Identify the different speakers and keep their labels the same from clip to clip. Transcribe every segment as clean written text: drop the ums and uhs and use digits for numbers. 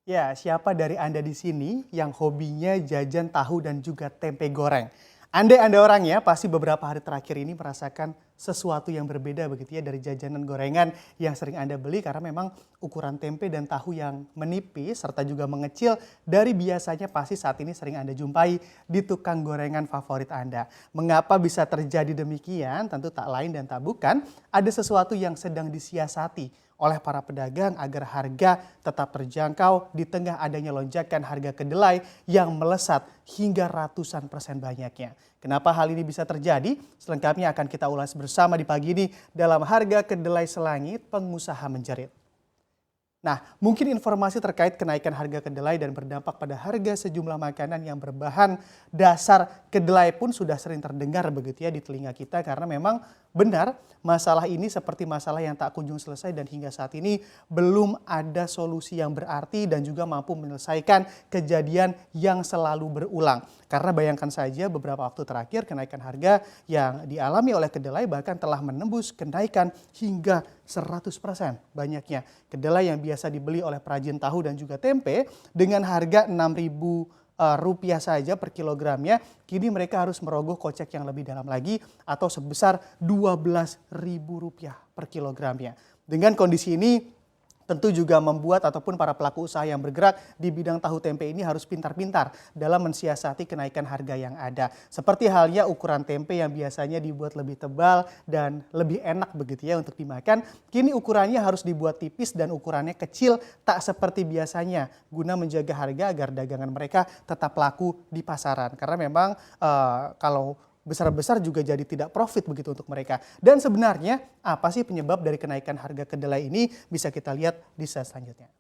Speaker 1: Ya, siapa dari Anda di sini yang hobinya jajan tahu dan juga tempe goreng? Andai Anda orangnya, pasti beberapa hari terakhir ini merasakan sesuatu yang berbeda begitu ya dari jajanan gorengan yang sering Anda beli karena memang ukuran tempe dan tahu yang menipis serta juga mengecil dari biasanya pasti saat ini sering Anda jumpai di tukang gorengan favorit Anda. Mengapa bisa terjadi demikian? Tentu tak lain dan tak bukan ada sesuatu yang sedang disiasati oleh para pedagang agar harga tetap terjangkau di tengah adanya lonjakan harga kedelai yang melesat hingga ratusan persen banyaknya. Kenapa hal ini bisa terjadi? Selengkapnya akan kita ulas bersama di pagi ini dalam Harga Kedelai Selangit Pengusaha Menjerit. Nah, mungkin informasi terkait kenaikan harga kedelai dan berdampak pada harga sejumlah makanan yang berbahan dasar kedelai pun sudah sering terdengar begitu ya di telinga kita karena memang benar masalah ini seperti masalah yang tak kunjung selesai dan hingga saat ini belum ada solusi yang berarti dan juga mampu menyelesaikan kejadian yang selalu berulang. Karena bayangkan saja beberapa waktu terakhir kenaikan harga yang dialami oleh kedelai bahkan telah menembus kenaikan hingga 100% banyaknya. Kedelai yang biasa dibeli oleh perajin tahu dan juga tempe dengan harga Rp6.000 saja per kilogramnya, kini mereka harus merogoh kocek yang lebih dalam lagi atau sebesar Rp12.000 per kilogramnya. Dengan kondisi ini tentu juga membuat ataupun para pelaku usaha yang bergerak di bidang tahu tempe ini harus pintar-pintar dalam mensiasati kenaikan harga yang ada. Seperti halnya ukuran tempe yang biasanya dibuat lebih tebal dan lebih enak begitu ya untuk dimakan, kini ukurannya harus dibuat tipis dan ukurannya kecil tak seperti biasanya guna menjaga harga agar dagangan mereka tetap laku di pasaran. Karena memang kalau besar-besar juga jadi tidak profit begitu untuk mereka. Dan sebenarnya apa sih penyebab dari kenaikan harga kedelai ini bisa kita lihat di slide selanjutnya.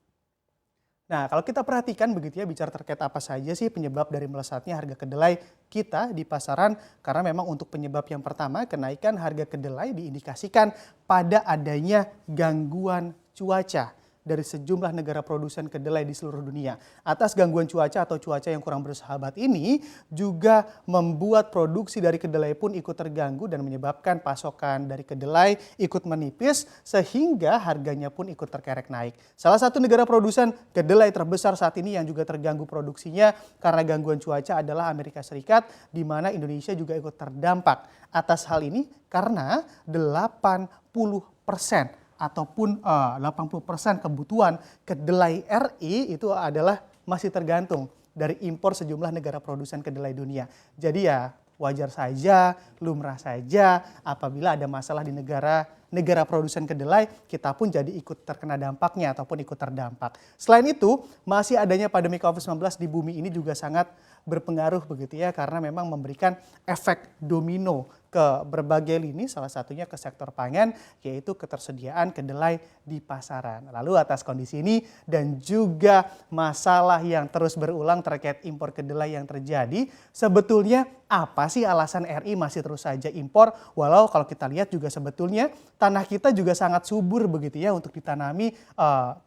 Speaker 1: Nah, kalau kita perhatikan begitu ya bicara terkait apa saja sih penyebab dari melesatnya harga kedelai kita di pasaran karena memang untuk penyebab yang pertama kenaikan harga kedelai diindikasikan pada adanya gangguan cuaca dari sejumlah negara produsen kedelai di seluruh dunia. Atas gangguan cuaca atau cuaca yang kurang bersahabat ini juga membuat produksi dari kedelai pun ikut terganggu dan menyebabkan pasokan dari kedelai ikut menipis sehingga harganya pun ikut terkerek naik. Salah satu negara produsen kedelai terbesar saat ini yang juga terganggu produksinya karena gangguan cuaca adalah Amerika Serikat, di mana Indonesia juga ikut terdampak atas hal ini karena 80% ataupun 80% kebutuhan kedelai RI itu adalah masih tergantung dari impor sejumlah negara produsen kedelai dunia. Jadi ya wajar saja, lumrah saja apabila ada masalah di negara produsen kedelai, kita pun jadi ikut terkena dampaknya ataupun ikut terdampak. Selain itu, masih adanya pandemi COVID-19 di bumi ini juga sangat berpengaruh begitu ya karena memang memberikan efek domino ke berbagai lini, salah satunya ke sektor pangan, yaitu ketersediaan kedelai di pasaran. Lalu atas kondisi ini dan juga masalah yang terus berulang terkait impor kedelai yang terjadi, sebetulnya apa sih alasan RI masih terus saja impor? Walau kalau kita lihat juga sebetulnya tanah kita juga sangat subur begitu ya untuk ditanami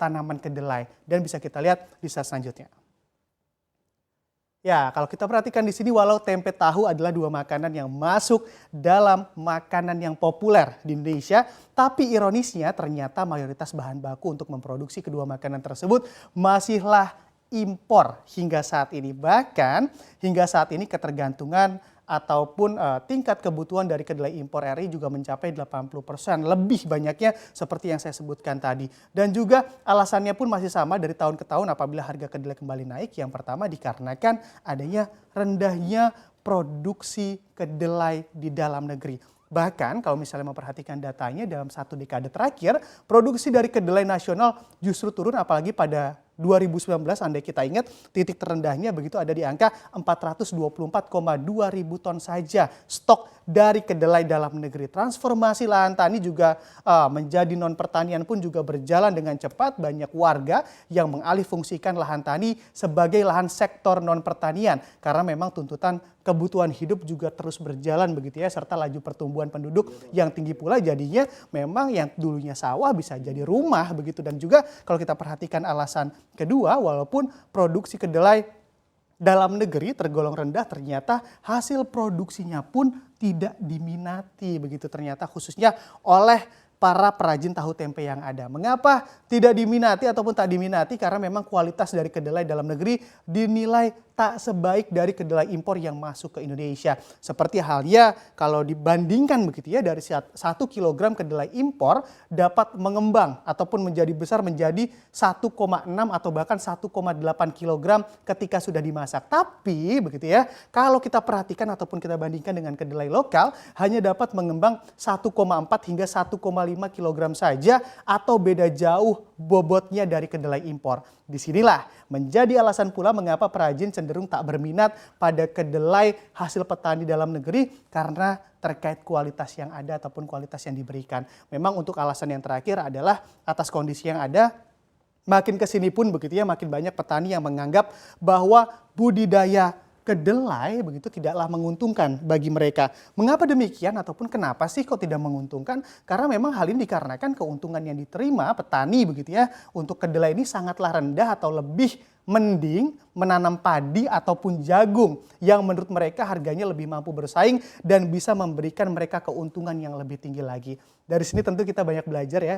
Speaker 1: tanaman kedelai. Dan bisa kita lihat di slide selanjutnya. Ya, kalau kita perhatikan di sini walau tempe tahu adalah dua makanan yang masuk dalam makanan yang populer di Indonesia, tapi ironisnya ternyata mayoritas bahan baku untuk memproduksi kedua makanan tersebut masihlah impor hingga saat ini. Bahkan hingga saat ini ketergantungan ataupun tingkat kebutuhan dari kedelai impor RI juga mencapai 80%, lebih banyaknya seperti yang saya sebutkan tadi. Dan juga alasannya pun masih sama dari tahun ke tahun apabila harga kedelai kembali naik. Yang pertama dikarenakan adanya rendahnya produksi kedelai di dalam negeri. Bahkan kalau misalnya memperhatikan datanya dalam satu dekade terakhir, produksi dari kedelai nasional justru turun apalagi pada 2019 andai kita ingat titik terendahnya begitu ada di angka 424,2 ribu ton saja stok dari kedelai dalam negeri. Transformasi lahan tani juga menjadi non pertanian pun juga berjalan dengan cepat. Banyak warga yang mengalihfungsikan lahan tani sebagai lahan sektor non pertanian karena memang tuntutan kebutuhan hidup juga terus berjalan begitu ya serta laju pertumbuhan penduduk yang tinggi pula jadinya memang yang dulunya sawah bisa jadi rumah begitu. Dan juga kalau kita perhatikan alasan kedua, walaupun produksi kedelai dalam negeri tergolong rendah, ternyata hasil produksinya pun tidak diminati begitu ternyata khususnya oleh para perajin tahu tempe yang ada. Mengapa tidak diminati ataupun tak diminati? Karena memang kualitas dari kedelai dalam negeri dinilai tak sebaik dari kedelai impor yang masuk ke Indonesia. Seperti halnya kalau dibandingkan begitu ya, dari 1 kilogram kedelai impor dapat mengembang ataupun menjadi besar menjadi 1,6 atau bahkan 1,8 kilogram ketika sudah dimasak. Tapi begitu ya, kalau kita perhatikan ataupun kita bandingkan dengan kedelai lokal hanya dapat mengembang 1,4 hingga 1,5 kilogram saja atau beda jauh bobotnya dari kedelai impor. Disinilah menjadi alasan pula mengapa perajin cenderung tak berminat pada kedelai hasil petani dalam negeri karena terkait kualitas yang ada ataupun kualitas yang diberikan. Memang untuk alasan yang terakhir adalah atas kondisi yang ada, makin kesini pun begitu ya, makin banyak petani yang menganggap bahwa budidaya kedelai begitu tidaklah menguntungkan bagi mereka. Mengapa demikian ataupun kenapa sih kok tidak menguntungkan? Karena memang hal ini dikarenakan keuntungan yang diterima petani begitu ya untuk kedelai ini sangatlah rendah atau lebih mending menanam padi ataupun jagung yang menurut mereka harganya lebih mampu bersaing dan bisa memberikan mereka keuntungan yang lebih tinggi lagi. Dari sini tentu kita banyak belajar ya,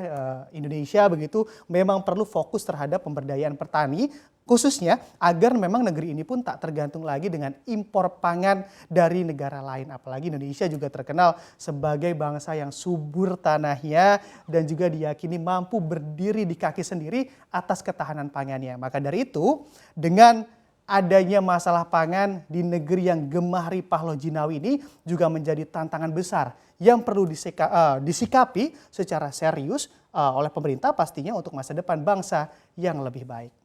Speaker 1: Indonesia begitu memang perlu fokus terhadap pemberdayaan petani khususnya agar memang negeri ini pun tak tergantung lagi dengan impor pangan dari negara lain. Apalagi Indonesia juga terkenal sebagai bangsa yang subur tanahnya dan juga diyakini mampu berdiri di kaki sendiri atas ketahanan pangannya. Maka dari itu dengan adanya masalah pangan di negeri yang gemah ripah Lojinawi ini juga menjadi tantangan besar yang perlu disikapi secara serius oleh pemerintah pastinya untuk masa depan bangsa yang lebih baik.